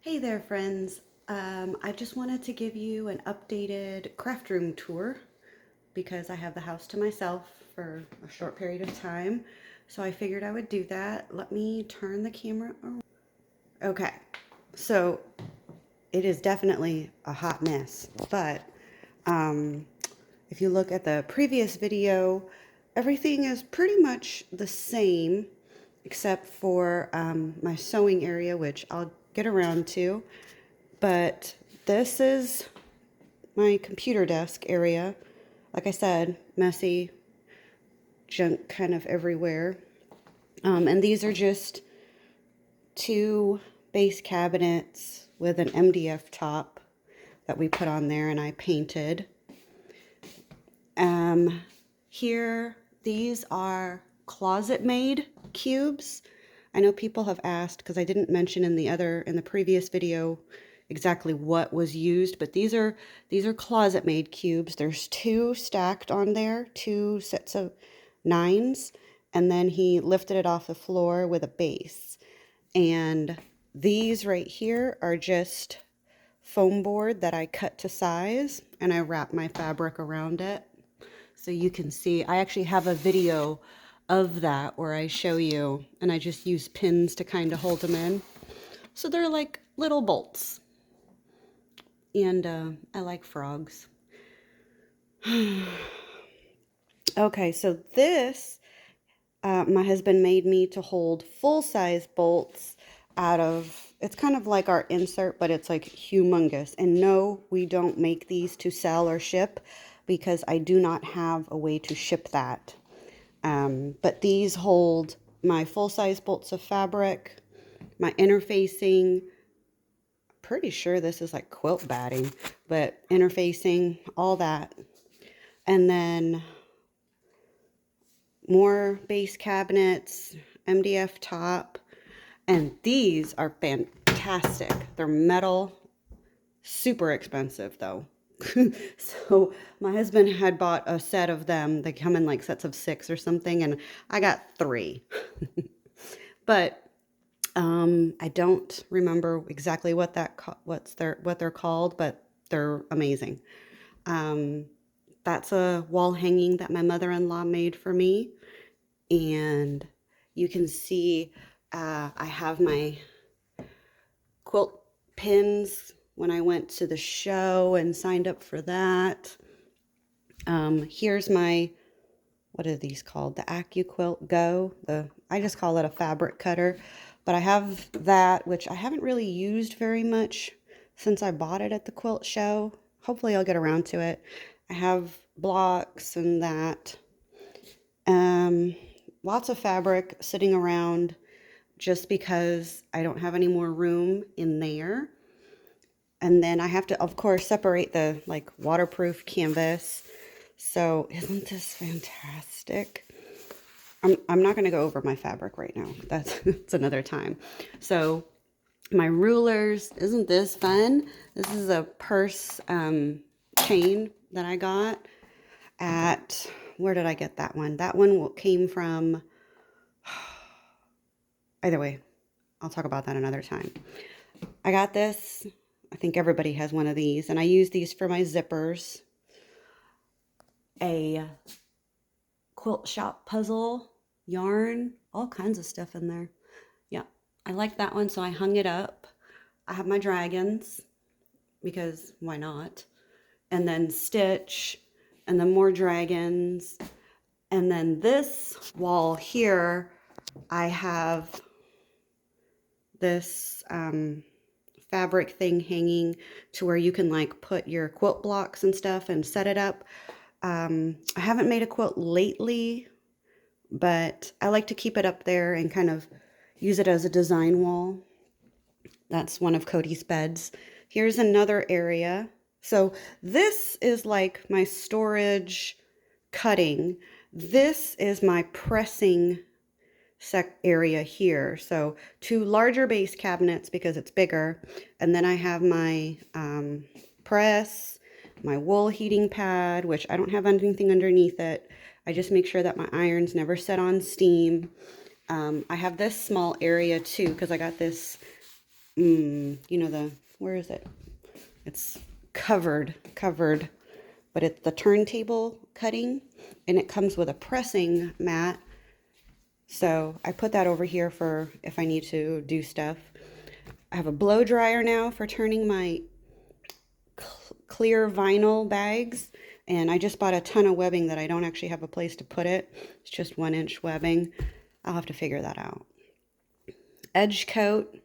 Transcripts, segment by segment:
Hey there, friends. I just wanted to give you an updated craft room tour because I have the house to myself for a short period of time. So I figured I would do that. Let me turn the camera around. Okay, so it is definitely a hot mess, but um, if you look at the previous video, everything is pretty much the same except for my sewing area, which I'll get around to. But this is my computer desk area. Like I said, messy, junk kind of everywhere. And these are just two base cabinets with an MDF top that we put on there and I painted. Um, Here, these are closet made cubes. I know people have asked because I didn't mention in the previous video exactly what was used, but these are closet made cubes. There's two stacked on there, two sets of nines, and then he lifted it off the floor with a base. And these right here are just foam board that I cut to size and I wrap my fabric around it. So you can see, I actually have a video of that where I show you, and I just use pins to kind of hold them in. So they're like little bolts. And I like frogs. Okay, so this, my husband made me to hold full-size bolts out of, it's kind of like our insert, but it's like humongous. And no, we don't make these to sell or ship because I do not have a way to ship that. But these hold my full-size bolts of fabric, my interfacing, pretty sure this is like quilt batting, but interfacing, all that. And then more base cabinets, MDF top, and these are fantastic. They're metal, super expensive though. So my husband had bought a set of them. They come in like sets of 6 or something, and I got 3. But I don't remember exactly what they're called, but they're amazing. Um, that's a wall hanging that my mother-in-law made for me, and you can see I have my quilt pins when I went to the show and signed up for that. Here's my, what are these called? The AccuQuilt Go. I just call it a fabric cutter, but I have that, which I haven't really used very much since I bought it at the quilt show. Hopefully I'll get around to it. I have blocks and that. Lots of fabric sitting around just because I don't have any more room in there. And then I have to, of course, separate the like waterproof canvas. So isn't this fantastic? I'm not going to go over my fabric right now. That's another time. So my rulers, isn't this fun? This is a purse chain that I got at, where did I get that one? That one came from, either way, I'll talk about that another time. I got this. I think everybody has one of these, and I use these for my zippers. A quilt shop puzzle, yarn, all kinds of stuff in there. Yeah, I like that one, so I hung it up. I have my dragons, because why not? And then Stitch, and then more dragons. And then this wall here, I have this fabric thing hanging to where you can like put your quilt blocks and stuff and set it up. I haven't made a quilt lately, but I like to keep it up there and kind of use it as a design wall. That's one of Cody's beds. Here's another area. So this is like my storage cutting. This is my pressing area here. So 2 larger base cabinets because it's bigger. And then I have my press, my wool heating pad, which I don't have anything underneath it. I just make sure that my irons never set on steam. I have this small area too because I got this you know, where is it? It's covered, but it's the turntable cutting, and it comes with a pressing mat. So I put that over here for if I need to do stuff. I have a blow dryer now for turning my clear vinyl bags, and I just bought a ton of webbing that I don't actually have a place to put it. It's just 1-inch webbing. I'll have to figure that out. Edge coat.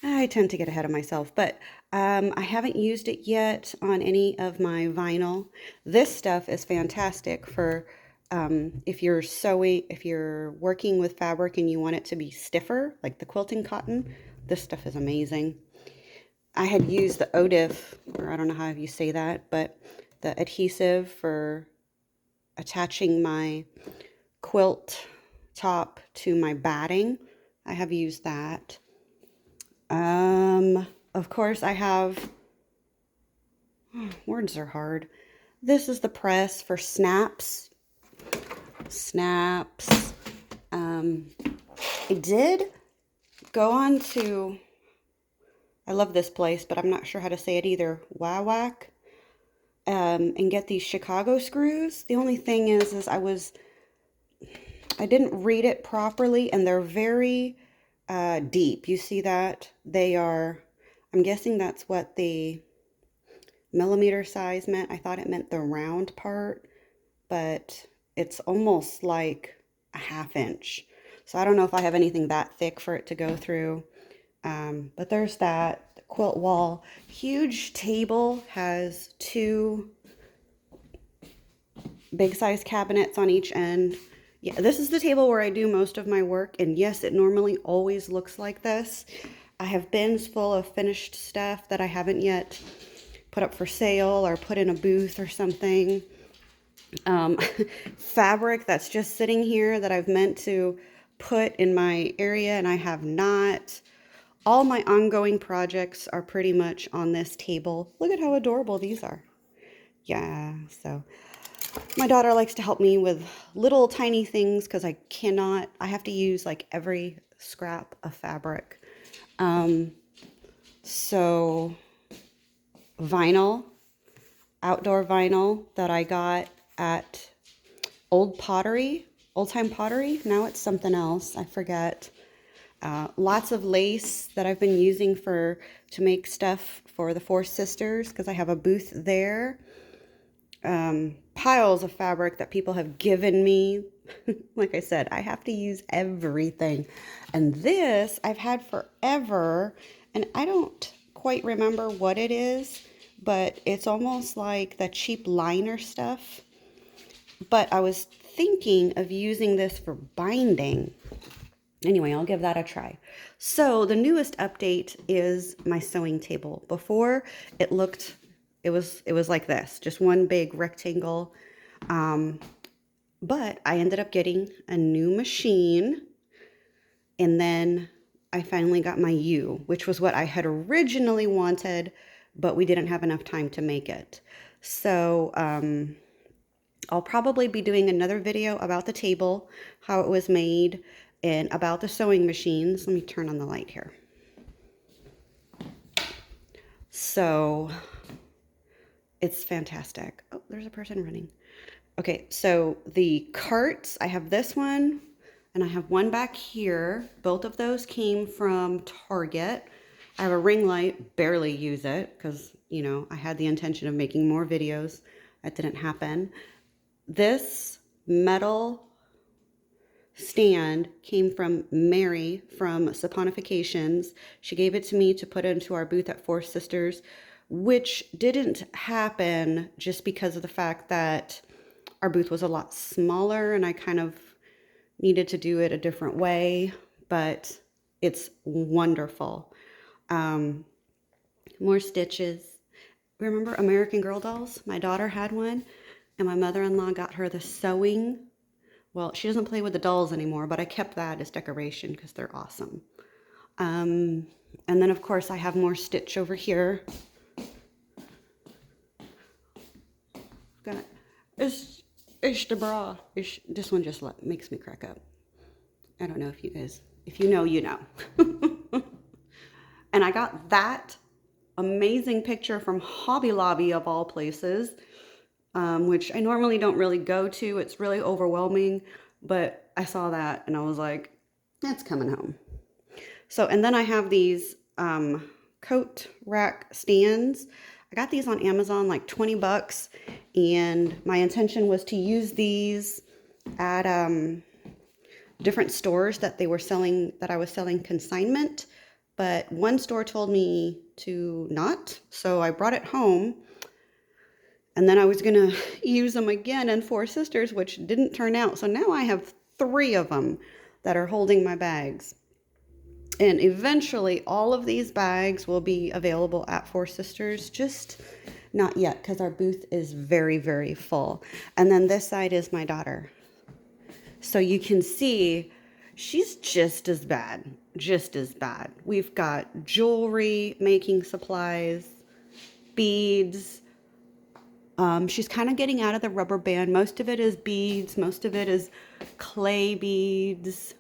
I tend to get ahead of myself, but I haven't used it yet on any of my vinyl. This stuff is fantastic for if you're sewing, if you're working with fabric and you want it to be stiffer, like the quilting cotton. This stuff is amazing. I had used the ODIF, or I don't know how you say that, but the adhesive for attaching my quilt top to my batting. I have used that. Of course I have, words are hard. This is the press for snaps. I did go on to, I love this place, but I'm not sure how to say it either, Wawac, and get these Chicago screws. The only thing is I didn't read it properly, and they're very deep. You see that? They are, I'm guessing that's what the millimeter size meant. I thought it meant the round part, but it's almost like a 1/2 inch. So I don't know if I have anything that thick for it to go through. But there's that. The quilt wall. Huge table, has 2 big size cabinets on each end. Yeah, this is the table where I do most of my work, and yes, it normally always looks like this. I have bins full of finished stuff that I haven't yet put up for sale or put in a booth or something. Fabric that's just sitting here that I've meant to put in my area and I have not. All my ongoing projects are pretty much on this table. Look at how adorable these are. Yeah, so my daughter likes to help me with little tiny things because I have to use like every scrap of fabric. So vinyl, outdoor vinyl that I got at Old Time Pottery. Now it's something else, I forget. Lots of lace that I've been using to make stuff for the 4 sisters because I have a booth there. Piles of fabric that people have given me. Like I said, I have to use everything. And this I've had forever, and I don't quite remember what it is, but it's almost like the cheap liner stuff. But I was thinking of using this for binding. Anyway, I'll give that a try. So the newest update is my sewing table. Before it was like this, just one big rectangle. But I ended up getting a new machine, and then I finally got my U, which was what I had originally wanted, but we didn't have enough time to make it. So I'll probably be doing another video about the table, how it was made, and about the sewing machines. Let me turn on the light here. So it's fantastic. Oh, there's a person running. Okay, so the carts, I have this one and I have one back here. Both of those came from Target. I have a ring light, barely use it because, you know, I had the intention of making more videos. That didn't happen. This metal stand came from Mary from Saponifications. She gave it to me to put into our booth at 4 Sisters, which didn't happen just because of the fact that our booth was a lot smaller and I kind of needed to do it a different way, but it's wonderful. More stitches. Remember American Girl dolls? My daughter had one, and my mother-in-law got her the sewing. Well, she doesn't play with the dolls anymore, but I kept that as decoration because they're awesome. And then, of course, I have more stitch over here. Got it's the bra. This one just makes me crack up. I don't know if you guys, if you know, you know. And I got that amazing picture from Hobby Lobby of all places, which I normally don't really go to. It's really overwhelming, but I saw that and I was like, that's coming home. So, and then I have these coat rack stands. I got these on Amazon, like 20 bucks. And my intention was to use these at different stores that they were selling, that I was selling consignment. But one store told me to not. So I brought it home. And then I was going to use them again in Four Sisters, which didn't turn out. So now I have 3 of them that are holding my bags. And eventually all of these bags will be available at Four Sisters, just not yet because our booth is very, very full. And then this side is my daughter. So you can see she's just as bad, just as bad. We've got jewelry, making supplies, beads. She's kind of getting out of the rubber band. Most of it is beads. Most of it is clay beads.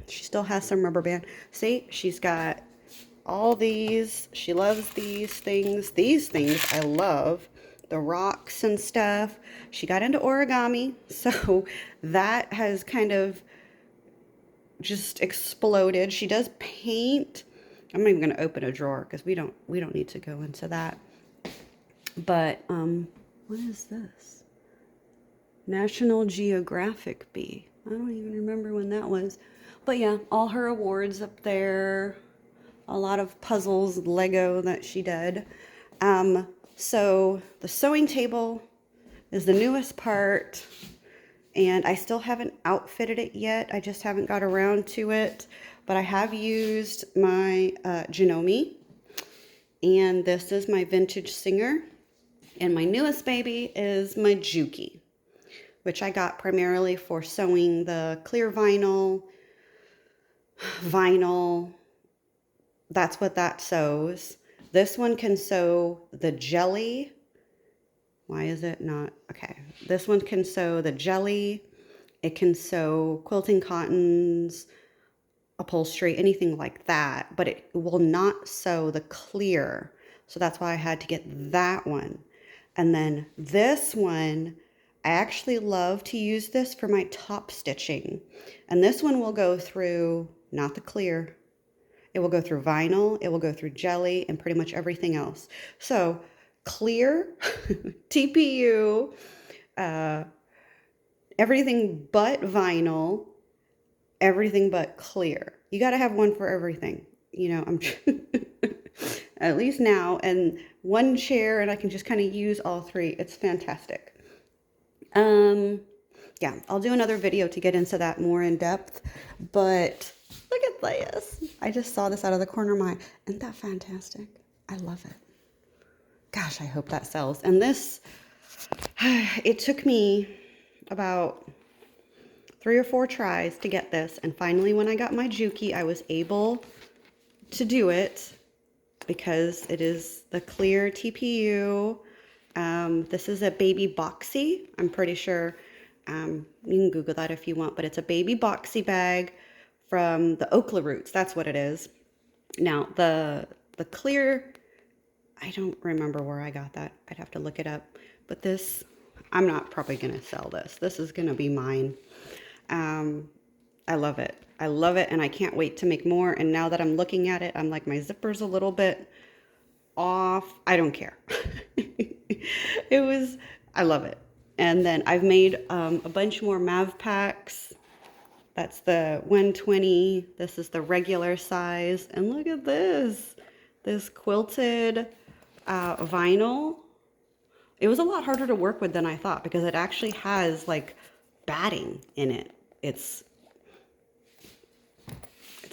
She still has some rubber band. See, she's got all these. She loves these things. These things I love. The rocks and stuff. She got into origami. So that has kind of just exploded. She does paint. I'm not even going to open a drawer because we don't need to go into that. But what is this? National Geographic bee. I don't even remember when that was. But yeah, all her awards up there. A lot of puzzles, Lego that she did. So the sewing table is the newest part. And I still haven't outfitted it yet. I just haven't got around to it. But I have used my Janome. And this is my vintage Singer. And my newest baby is my Juki, which I got primarily for sewing the clear vinyl. That's what that sews. This one can sew the jelly. Why is it not? Okay. This one can sew the jelly. It can sew quilting cottons, upholstery, anything like that, but it will not sew the clear. So that's why I had to get that one. And then this one, I actually love to use this for my top stitching. And this one will go through, not the clear, it will go through vinyl, it will go through jelly, and pretty much everything else. So clear, TPU, everything but vinyl, everything but clear. You got to have one for everything. You know, I'm at least now, and one chair, and I can just kind of use all 3. It's fantastic. Yeah, I'll do another video to get into that more in depth, but look at this. I just saw this out of the corner of my eye. Isn't that fantastic? I love it. Gosh, I hope that sells. And this, it took me about 3 or 4 tries to get this. And finally, when I got my Juki, I was able to do it because it is the clear TPU. This is a baby boxy. I'm pretty sure you can Google that if you want, but it's a baby boxy bag from the Okla Roots. That's what it is. Now, the clear, I don't remember where I got that. I'd have to look it up. But this, I'm not probably going to sell this. This is going to be mine. I love it. I love it, and I can't wait to make more. And now that I'm looking at it, I'm like, my zipper's a little bit off. I don't care. I love it. And then I've made a bunch more Mav packs. That's the 120. This is the regular size. And look at this. This quilted vinyl. It was a lot harder to work with than I thought because it actually has like batting in it. It's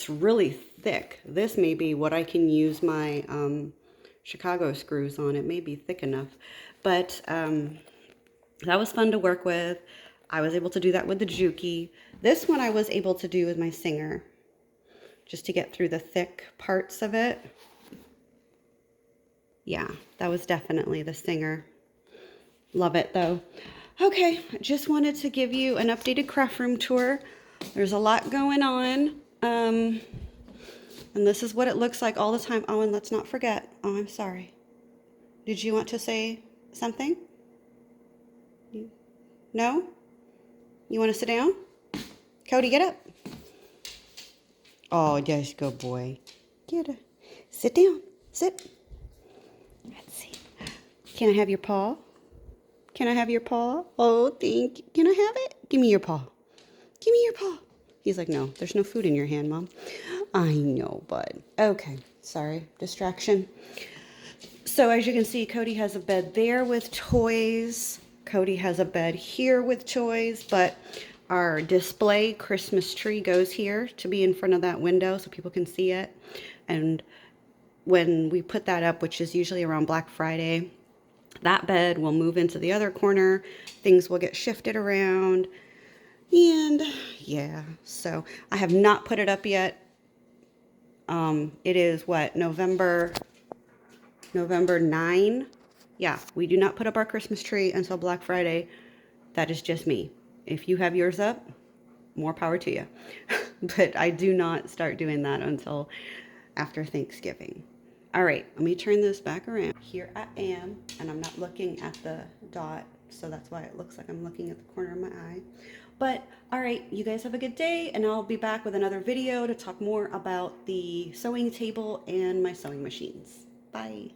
really thick. This may be what I can use my Chicago screws on. It may be thick enough. But that was fun to work with. I was able to do that with the Juki. This one I was able to do with my Singer, just to get through the thick parts of it. Yeah, that was definitely the Singer. Love it though. Okay, just wanted to give you an updated craft room tour. There's a lot going on. And this is what it looks like all the time. Oh, and let's not forget. Oh, I'm sorry. Did you want to say something? No? You want to sit down? Cody, get up. Oh, yes, good boy. Get up. Sit down. Sit. Let's see. Can I have your paw? Can I have your paw? Oh, thank you. Can I have it? Give me your paw. Give me your paw. He's like, no, there's no food in your hand, Mom. I know, bud. Okay, sorry, distraction. So as you can see, Cody has a bed there with toys. Cody has a bed here with toys, but our display Christmas tree goes here to be in front of that window so people can see it. And when we put that up, which is usually around Black Friday, that bed will move into the other corner. Things will get shifted around. And yeah, so I have not put it up yet. It is what, November 9. Yeah, we do not put up our Christmas tree until Black Friday. That is just me. If you have yours up, more power to you. But I do not start doing that until after Thanksgiving. All right, let me turn this back around. Here I am, and I'm not looking at the dot, so that's why it looks like I'm looking at the corner of my eye. But all right, you guys have a good day, and I'll be back with another video to talk more about the sewing table and my sewing machines. Bye.